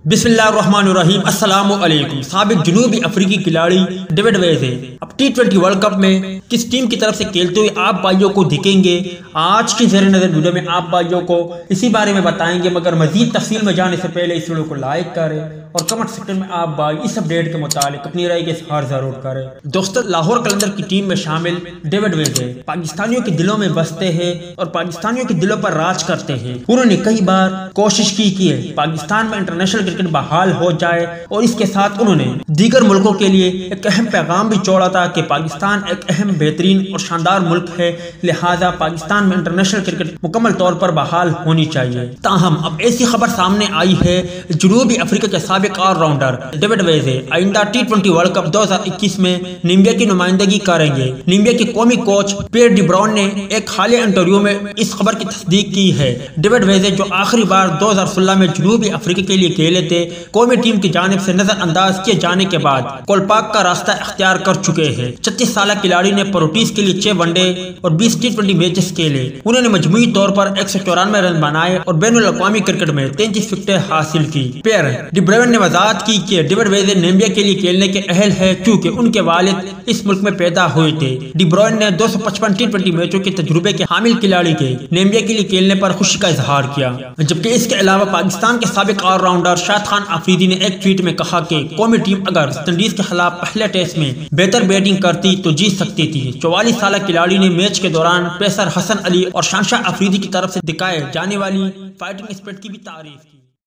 बिस्मिल्लाहिर्रहमानिर्रहीम अस्सलामुअलैकुम। साबिक जनूबी अफ्रीकी खिलाड़ी डेविड वेज़े अब T20 वर्ल्ड कप में किस टीम की तरफ से खेलते हुए आप भाइयों को दिखेंगे। आज की ज़ेर नज़र वीडियो में आप भाइयों को इसी बारे में बताएंगे, मगर मजीद तफसील में जाने से पहले इस वीडियो को लाइक करें और कमेंट सेक्शन में आप भाई इस अपडेट के मुतालिक अपनी राय के इज़हार जरूर करें। दोस्तों, लाहौर कलंदर की टीम में शामिल डेविड वेज़े पाकिस्तानियों के दिलों में बसते हैं और पाकिस्तानियों के दिलों पर राज करते हैं। उन्होंने कई बार कोशिश की है पाकिस्तान में इंटरनेशनल क्रिकेट बहाल हो जाए और इसके साथ उन्होंने दीगर मुल्कों के लिए एक अहम पैगाम भी छोड़ा था कि पाकिस्तान एक अहम, बेहतरीन और शानदार मुल्क है, लिहाजा पाकिस्तान में इंटरनेशनल क्रिकेट मुकम्मल तौर पर बहाल होनी चाहिए। ताहम अब ऐसी खबर सामने आई है, जनूबी अफ्रीका के साबिक ऑलराउंडर डेविड वेज़े आइंदा T20 वर्ल्ड कप 2021 में नामीबिया की नुमाइंदगी करेंगे। नामीबिया के कौमी कोच पियर डी ब्राउन ने एक हालिया इंटरव्यू में इस खबर की तस्दीक की है। डेविड वेज़े जो आखिरी बार 2016 में जनूबी अफ्रीका के लिए खेले थे, कौमी टीम की जानिब से नजरअंदाज किए जाने के बाद कोलपाक का रास्ता इख्तियार कर चुके हैं। 36 साल खिलाड़ी ने प्रोटीज के लिए 6 वनडे और 20 T20 मैचेस खेले। उन्होंने मजमूई तौर पर 194 रन बनाए और बैनुल अक़वामी क्रिकेट में 33 विकेटें हासिल की। पियर डी ब्राउन ने वजाहत की कि डेविड वेज़े नामीबिया के लिए खेलने के अहल है क्योंकि उनके वालिद इस मुल्क में पैदा हुए थे। डी ब्राउन ने 255 T20 मैचों के तजुर्बे के हामिल खिलाड़ी के नामीबिया के लिए खेलने पर खुशी का इजहार किया। जबकि इसके अलावा पाकिस्तान के साबिक ऑलराउंडर शाद खान आफरीदी ने एक ट्वीट में कहा कि कौमी टीम अगर वेस्ट इंडीज के खिलाफ पहले टेस्ट में बेहतर बैटिंग करती तो जीत सकती थी। 44 साल खिलाड़ी ने मैच के दौरान पेसर हसन अली और शानशाह आफरीदी की तरफ से दिखाए जाने वाली फाइटिंग स्पिरिट की भी तारीफ की।